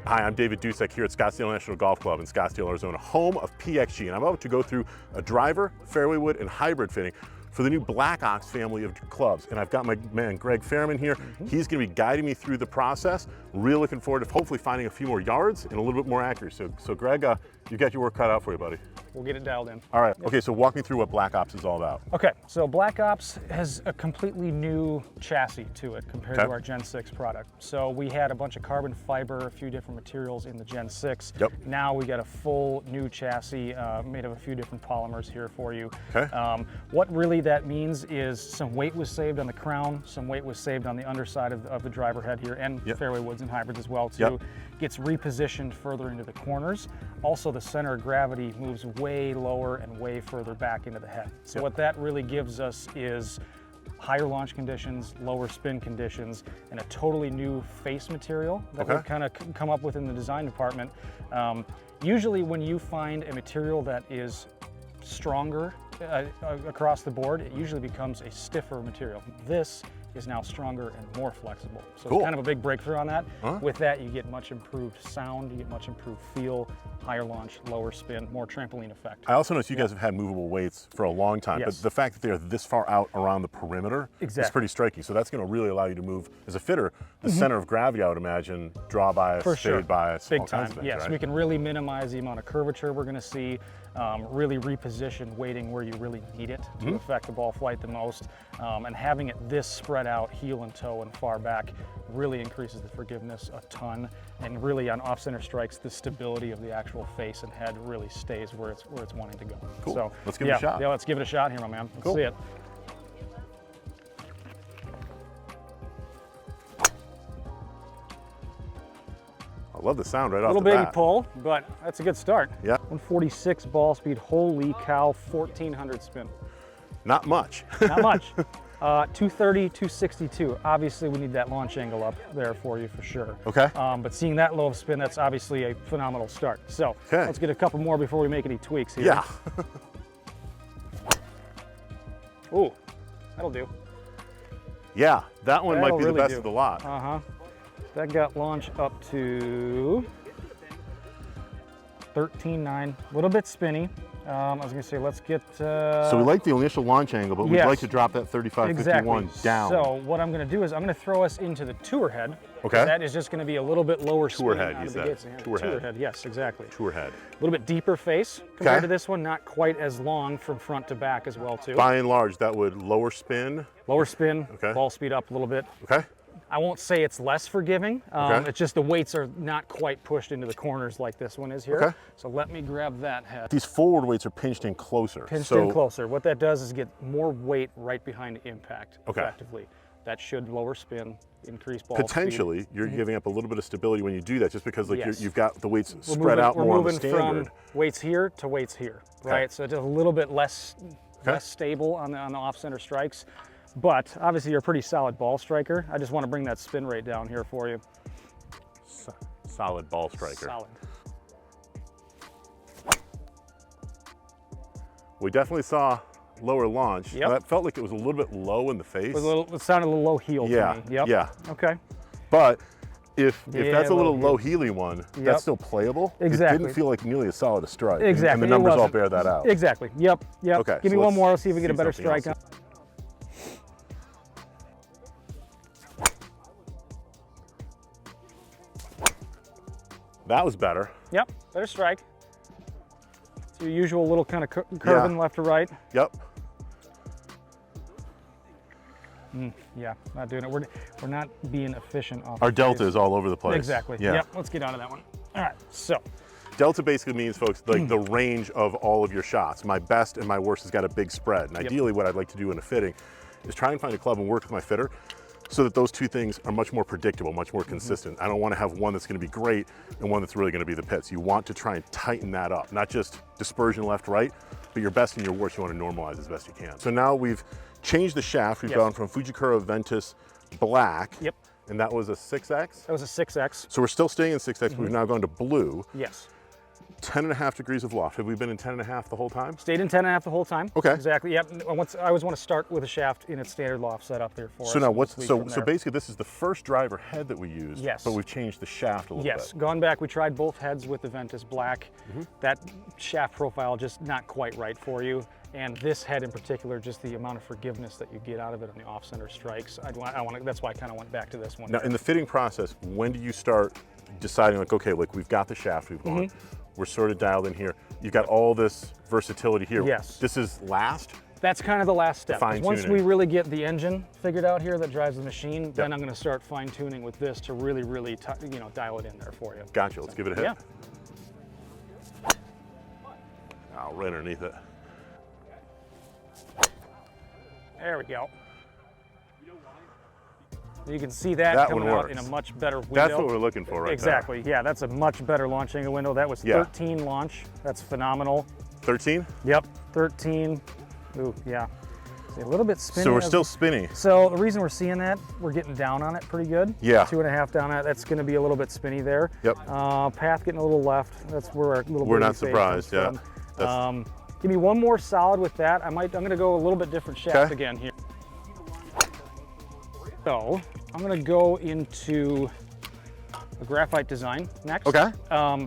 Hi, I'm David Dusek here at Scottsdale National Golf Club in Scottsdale, Arizona, home of PXG, and I'm about to go through a driver, fairway wood, and hybrid fitting for the new Black Ops family of clubs. And I've got my man, Greg Fairman here. He's gonna be guiding me through the process. Really looking forward to hopefully finding a few more yards and a little bit more accuracy. So Greg, you got your work cut out for you, buddy. We'll get it dialed in. All right, okay, so walk me through what Black Ops is all about. Okay, so Black Ops has a completely new chassis to it compared to our Gen 6 product. So we had a bunch of carbon fiber, a few different materials in the Gen 6. Yep. Now we got a full new chassis made of a few different polymers here for you. Okay. What really that means is some weight was saved on the crown, some weight was saved on the underside of the driver head here, and fairway woods and hybrids as well too. Gets repositioned further into the corners. Also, the center of gravity moves way lower and way further back into the head. So what that really gives us is higher launch conditions, lower spin conditions, and a totally new face material that we've kind of come up with in the design department. Usually when you find a material that is stronger across the board, it usually becomes a stiffer material. This is now stronger and more flexible. So it's kind of a big breakthrough on that. With that, you get much improved sound, you get much improved feel, higher launch, lower spin, more trampoline effect. I also noticed you guys have had movable weights for a long time, but the fact that they're this far out around the perimeter is pretty striking. So that's going to really allow you to move, as a fitter, the center of gravity, I would imagine, draw bias, shade bias, big all time. kinds of things, Yes, right? we can really minimize the amount of curvature we're going to see, really reposition weighting where you really need it to affect the ball flight the most, and having it this spread out, heel and toe and far back, really increases the forgiveness a ton, and really on off-center strikes, the stability of the actual face and head really stays where it's wanting to go. Cool. So Let's give it a shot. Yeah, let's give it a shot here, my man. Let's see it. I love the sound right off the bat. A little baby pull, but that's a good start. Yeah. 146 ball speed, holy cow, 1400 spin. Not much. Not much. 230, 262. Obviously, we need that launch angle up there for you for sure. Okay. But seeing that low of spin, that's obviously a phenomenal start. So let's get a couple more before we make any tweaks here. Yeah. Ooh, that'll do. Yeah, that one might be really the best of the lot. That got launch up to 13.9, a little bit spinny. I was gonna say, let's get... so we like the initial launch angle, but we'd like to drop that 35-51 down. So what I'm gonna do is I'm gonna throw us into the tour head. Okay. That is just gonna be a little bit lower Tour spin head, out you of the said. gates. Tour head. Head, yes, exactly. Tour head. A little bit deeper face compared to this one, not quite as long from front to back as well too. By and large, that would lower spin. Lower spin, Okay. ball speed up a little bit. Okay. I won't say it's less forgiving. It's just the weights are not quite pushed into the corners like this one is here. Okay. So let me grab that head. These forward weights are pinched in closer. Pinched in closer. What that does is get more weight right behind impact effectively. That should lower spin, increase ball Potentially, speed. you're giving up a little bit of stability when you do that, just because like you've got the weights We're spread out more on the moving standard. from weights here to weights here, right? So it's just a little bit less stable on the off-center strikes. But obviously you're a pretty solid ball striker. I just want to bring that spin rate down here for you. Solid ball striker. Solid. We definitely saw lower launch. Now, that felt like it was a little bit low in the face. It sounded a little low heel to me. Yep. Yeah. Okay. But if that's a little low heely one, that's still playable. Exactly. It didn't feel like nearly as solid a strike. Exactly. And the numbers all bear that out. Exactly. Yep. Okay. Give me one more. Let's see if we get a better strike. That was better. Yep, better strike. It's your usual little kind of curving left to right. Yep. Yeah, not doing it. We're not being efficient off Our delta is all over the place. Exactly. Yeah. Yep, let's get out of that one. All right, so. Delta basically means, folks, like the range of all of your shots. My best and my worst has got a big spread. And ideally what I'd like to do in a fitting is try and find a club and work with my fitter so that those two things are much more predictable, much more consistent. I don't want to have one that's going to be great and one that's really going to be the pits. You want to try and tighten that up, not just dispersion left, right, but your best and your worst you want to normalize as best you can. So now we've changed the shaft. We've gone from Fujikura Ventus Black. Yep. And that was a 6X? That was a 6X. So we're still staying in 6X, but we've now gone to blue. Yes. 10.5 degrees of loft. Have we been in 10.5 the whole time? Stayed in 10.5 the whole time. Okay. Exactly. Yep. I always want to start with a shaft in its standard loft setup there for us. So now so basically this is the first driver head that we used. Yes. But we've changed the shaft a little bit. Yes. Gone back, we tried both heads with the Ventus Black. That shaft profile just not quite right for you. And this head in particular, just the amount of forgiveness that you get out of it on the off-center strikes. That's why I kind of went back to this one. Now, in the fitting process, when do you start deciding, like, okay, like we've got the shaft we've gone, we're sort of dialed in here. You've got all this versatility here. Yes. This is last? That's kind of the last step. Once we really get the engine figured out here that drives the machine, then I'm going to start fine-tuning with this to really, really, dial it in there for you. Gotcha. Let's give it a hit. Yeah. Oh, right underneath it. There we go. You can see that coming out in a much better window. That's what we're looking for right there. Exactly. Yeah, that's a much better launch angle window. That was 13 launch. That's phenomenal. 13? Yep, 13. Ooh, yeah. See, a little bit spinny. So we're still spinny. So the reason we're seeing that, we're getting down on it pretty good. Yeah. 2.5 down on it. That's going to be a little bit spinny there. Yep. Path getting a little left. That's where our little. We're not surprised. Yeah. Give me one more solid with that. I'm going to go a little bit different shaft again here. So I'm going to go into a graphite design next. Okay.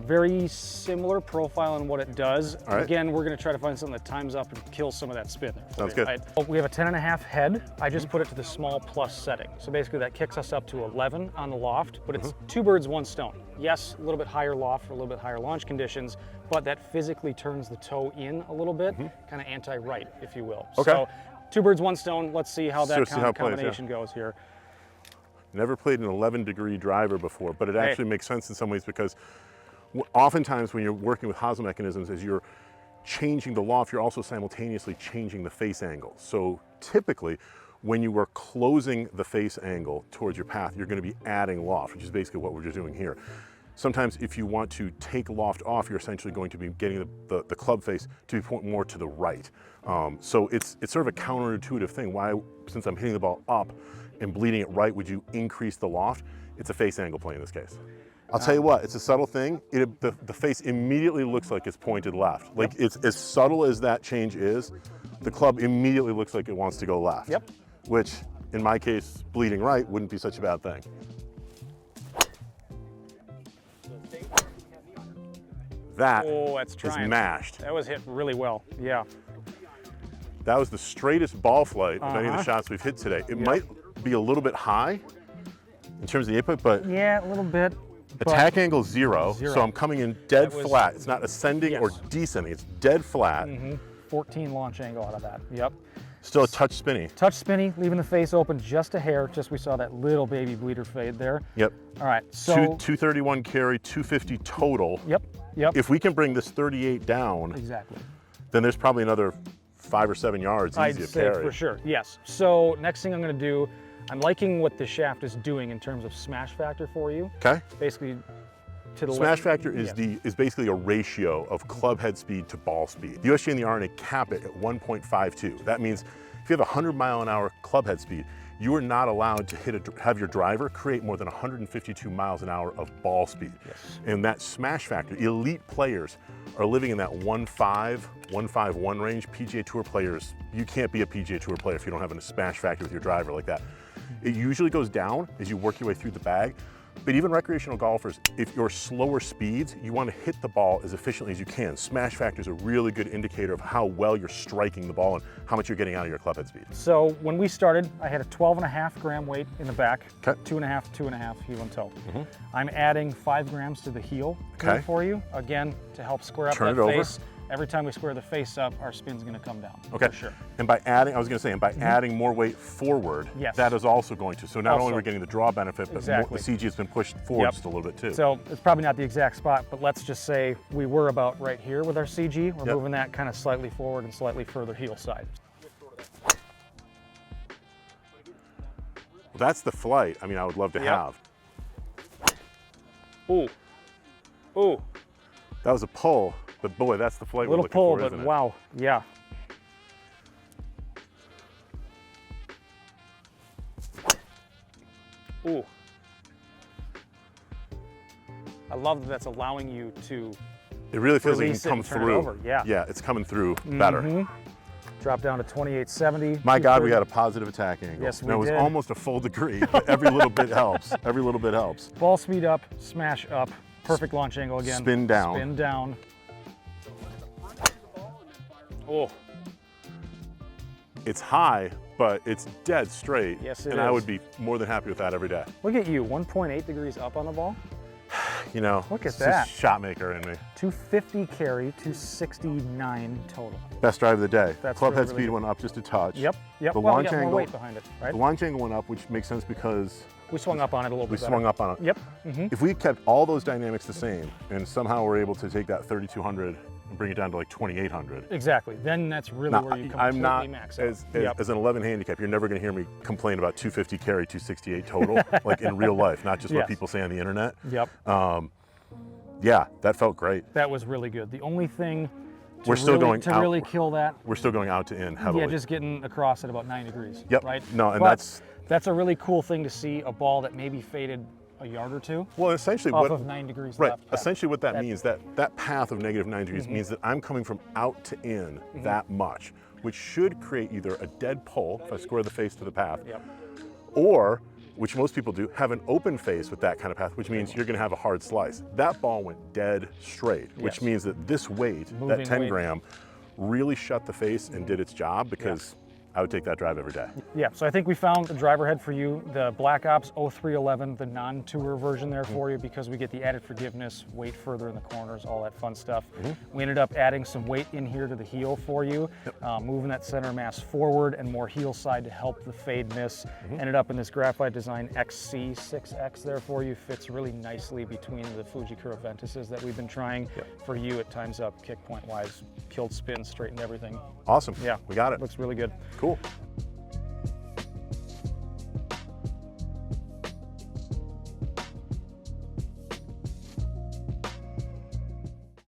Very similar profile in what it does. All right. Again, we're going to try to find something that times up and kills some of that spin there. Sounds good. Right? We have a 10.5 head. I just put it to the small plus setting. So basically that kicks us up to 11 on the loft, but it's two birds, one stone. Yes, a little bit higher loft for a little bit higher launch conditions, but that physically turns the toe in a little bit, kind of anti-right, if you will. Okay. So two birds, one stone. Let's see how that combination goes here. Never played an 11-degree driver before, but it actually makes sense in some ways because oftentimes when you're working with hosel mechanisms, as you're changing the loft, you're also simultaneously changing the face angle. So typically, when you are closing the face angle towards your path, you're going to be adding loft, which is basically what we're just doing here. Sometimes if you want to take loft off, you're essentially going to be getting the club face to be more to the right. So it's sort of a counterintuitive thing. Why, since I'm hitting the ball up and bleeding it right, would you increase the loft? It's a face angle play in this case. I'll tell you what, it's a subtle thing. The face immediately looks like it's pointed left. Like it's as subtle as that change is, the club immediately looks like it wants to go left. Yep. Which, in my case, bleeding right wouldn't be such a bad thing. That is mashed. That was hit really well, yeah. That was the straightest ball flight of any of the shots we've hit today. It might be a little bit high in terms of the input, but yeah, a little bit. Attack angle zero, so I'm coming in dead flat. It's not ascending or descending, it's dead flat. 14 launch angle out of that, yep. Still a touch spinny. Touch spinny, leaving the face open just a hair. Just we saw that little baby bleeder fade there. Yep. All right, so 231 carry, 250 total. Yep. If we can bring this 38 down, then there's probably another 5 or 7 yards easy to carry. For sure, yes. So next thing I'm going to do, I'm liking what the shaft is doing in terms of smash factor for you. Okay. Basically, to the smash factor is basically a ratio of club head speed to ball speed. The USGA and the R&A cap it at 1.52. That means if you have 100-mile-an-hour club head speed, you are not allowed to have your driver create more than 152 miles an hour of ball speed. And that smash factor, elite players are living in that 1.5, 1.51 range. PGA Tour players, you can't be a PGA Tour player if you don't have a smash factor with your driver like that. It usually goes down as you work your way through the bag. But even recreational golfers, if you're slower speeds, you want to hit the ball as efficiently as you can. Smash factor is a really good indicator of how well you're striking the ball and how much you're getting out of your club head speed. So when we started, I had a 12.5 gram weight in the back, 2.5 heel and toe. I'm adding 5 grams to the heel for you, again, to help square up that face. Every time we square the face up, our spin's going to come down. Okay. For sure. And by adding, I was going to say, and by adding more weight forward, that is also going to. So not only are we getting the draw benefit, but the CG has been pushed forward just a little bit too. So it's probably not the exact spot, but let's just say we were about right here with our CG. We're moving that kind of slightly forward and slightly further heel side. Well, that's the flight. I mean, I would love to have. Ooh. Ooh. That was a pull. But boy, that's the flight we're looking pull, for, but isn't it? Wow, yeah. Ooh. I love that that's allowing you to It really feels like it release can come and turn it through. over. Yeah. Yeah, it's coming through better. Drop down to 2870. My God, we had a positive attack angle. Yes, we Now, it was did. almost a full degree, but every little bit helps. Every little bit helps. Ball speed up, smash up, perfect launch angle again. Spin down. Spin down. Oh, It's high, but it's dead straight. Yes, it and I is. would be more than happy with that every day. look at you, 1.8 degrees up on the ball. You know, Look at it's that. just shot maker in me. 250 carry, 269 total. Best drive of the day. That's Club really, head really speed good. went up just a touch. Yep. The Well, we launch got more angle, weight behind it, right? the launch angle went up, which makes sense because We swung up on it a little we bit swung better. up on it. Yep. If we kept all those dynamics the same and somehow we're able to take that 3200 and bring it down to like 2800. Exactly. Then that's really Now, where you completely I'm not, max out. as an 11 handicap, you're never going to hear me complain about 250 carry, 268 total, like in real life, not just what Yes. people say on the internet. Yep. Yeah, that felt great. That was really good. The only thing to We're still really, going to out. really kill that, We're still going out to in heavily. yeah, just getting across at about 9 degrees. Yep. Right. No, and But that's a really cool thing to see, a ball that maybe faded a yard or two well, essentially off what of 9 degrees right. left. Essentially, what that means that path of -9 degrees Mm-hmm. means that I'm coming from out to in that much, which should create either a dead pull if I square the face to the path, Yep. or, which most people do, have an open face with that kind of path, which means you're going to have a hard slice. That ball went dead straight, which Yes. means that this weight, Moving that 10 weight. gram, really shut the face and did its job because I would take that drive every day. Yeah, so I think we found the driver head for you, the Black Ops 0311, the non-tour version there for you, because we get the added forgiveness, weight further in the corners, all that fun stuff. We ended up adding some weight in here to the heel for you, moving that center mass forward and more heel side to help the fade miss. Ended up in this graphite design XC6X there for you, fits really nicely between the Fujikura Ventises that we've been trying for you at times up, kick point wise, killed spin, straightened everything. Awesome. Yeah, We got it. Looks really good. Cool.